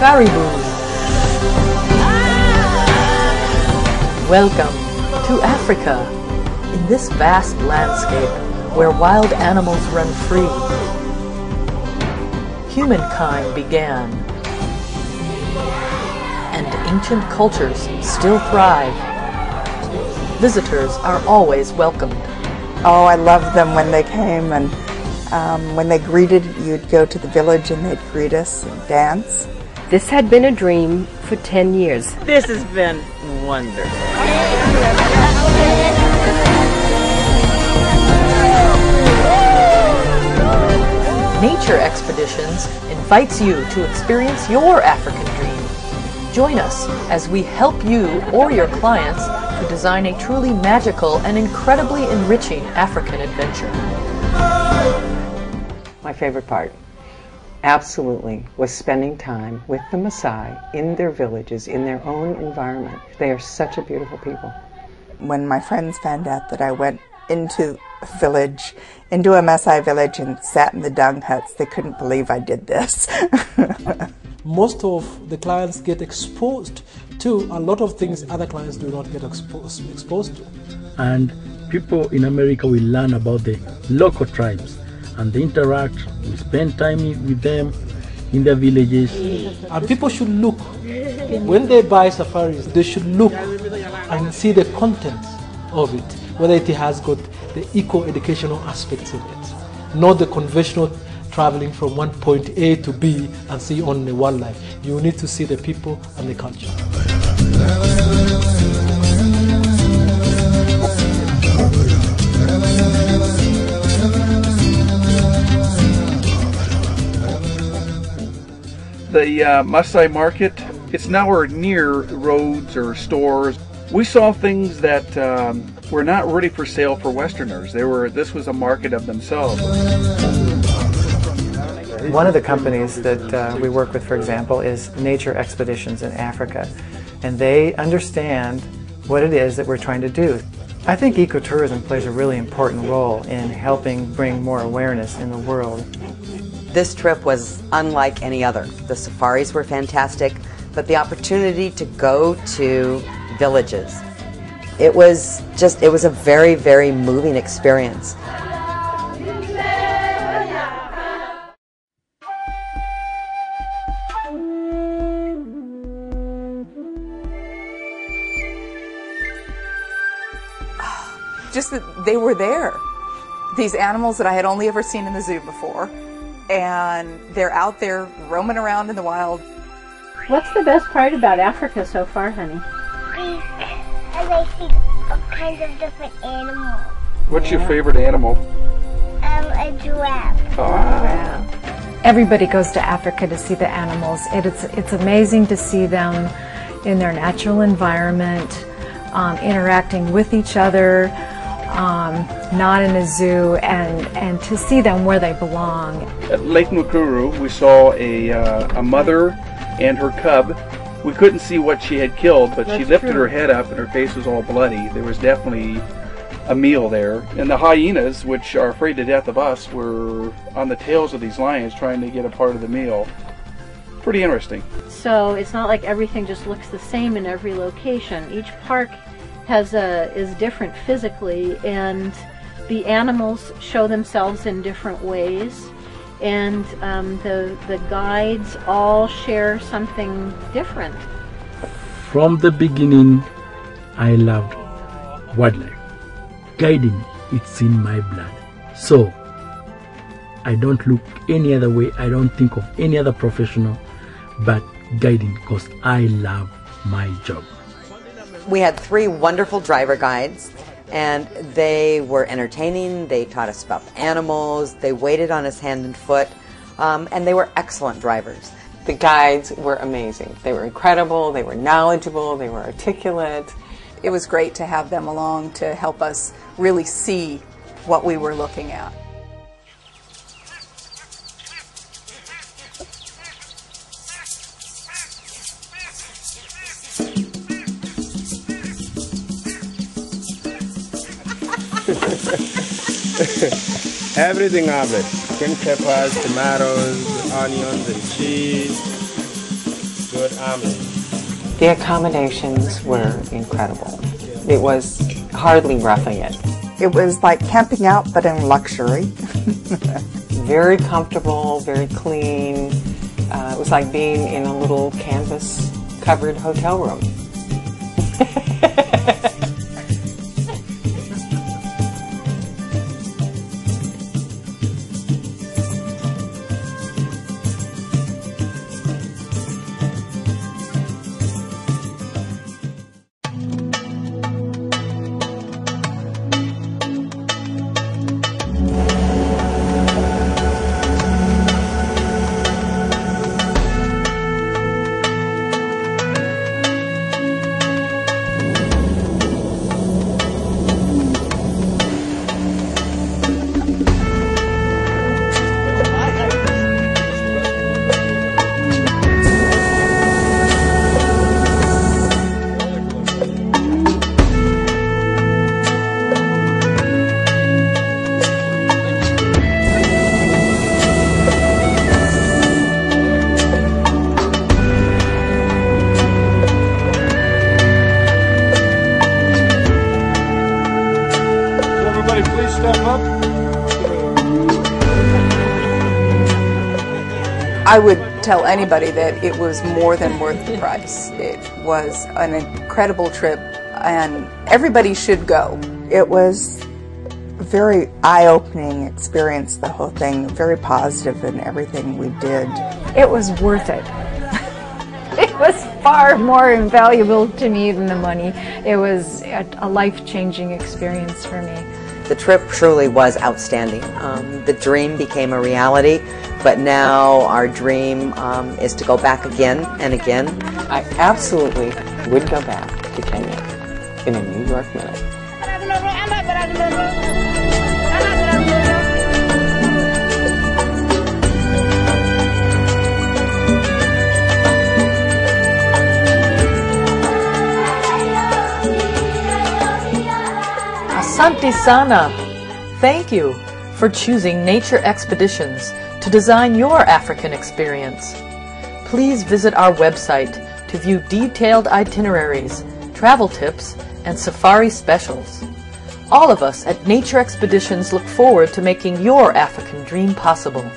Safari Boom. Welcome to Africa. In this vast landscape where wild animals run free, humankind began, and ancient cultures still thrive. Visitors are always welcomed. Oh, I loved them when they came, and when they greeted, you'd go to the village and they'd greet us and dance. This had been a dream for 10 years. This has been wonderful. Nature Expeditions invites you to experience your African dream. Join us as we help you or your clients to design a truly magical and incredibly enriching African adventure. My favorite part, absolutely, was spending time with the Maasai in their villages, in their own environment. They are such a beautiful people. When my friends found out that I went into a village, into a Maasai village and sat in the dung huts, they couldn't believe I did this. Most of the clients get exposed to a lot of things other clients do not get exposed to. And people in America will learn about the local tribes, and they interact, we spend time with them in their villages. And people should look, when they buy safaris, they should look and see the contents of it, whether it has got the eco-educational aspects in it, not the conventional traveling from one point A to B and see only wildlife. You need to see the people and the culture. The Maasai market, it's nowhere near roads or stores. We saw things that were not ready for sale for Westerners. This was a market of themselves. One of the companies that we work with, for example, is Nature Expeditions in Africa, and they understand what it is that we're trying to do. I think ecotourism plays a really important role in helping bring more awareness in the world. This trip was unlike any other. The safaris were fantastic, but the opportunity to go to villages, it was a very, very moving experience. Just that they were there. These animals that I had only ever seen in the zoo before, and they're out there roaming around in the wild. What's the best part about Africa so far, honey? As I see all kinds of different animals. What's your favorite animal? A giraffe. Oh. Everybody goes to Africa to see the animals. It's amazing to see them in their natural environment, interacting with each other, not in a zoo, and to see them where they belong. At Lake Mukuru, we saw a mother and her cub. We couldn't see what she had killed, but she lifted her head up and her face was all bloody. There was definitely a meal there. And the hyenas, which are afraid to death of us, were on the tails of these lions trying to get a part of the meal. Pretty interesting. So it's not like everything just looks the same in every location. Each park is different physically, and the animals show themselves in different ways, and the guides all share something different. From the beginning, I loved wildlife. Guiding, it's in my blood. So, I don't look any other way, I don't think of any other professional but guiding, because I love my job. We had 3 wonderful driver guides, and they were entertaining. They taught us about the animals, they waited on us hand and foot, and they were excellent drivers. The guides were amazing. They were incredible, they were knowledgeable, they were articulate. It was great to have them along to help us really see what we were looking at. Everything of it. Green peppers, tomatoes, onions, and cheese. good army. The accommodations were incredible. It was hardly roughing it. It was like camping out, but in luxury. Very comfortable, very clean. It was like being in a little canvas-covered hotel room. I would tell anybody that it was more than worth the price. It was an incredible trip, and everybody should go. It was a very eye-opening experience, the whole thing, very positive in everything we did. It was worth it. It was far more invaluable to me than the money. It was a life-changing experience for me. The trip truly was outstanding. The dream became a reality, but now our dream is to go back again and again. I absolutely would go back to Kenya in a New York minute. Asante sana! Thank you for choosing Nature Expeditions to design your African experience. Please visit our website to view detailed itineraries, travel tips, and safari specials. All of us at Nature Expeditions look forward to making your African dream possible.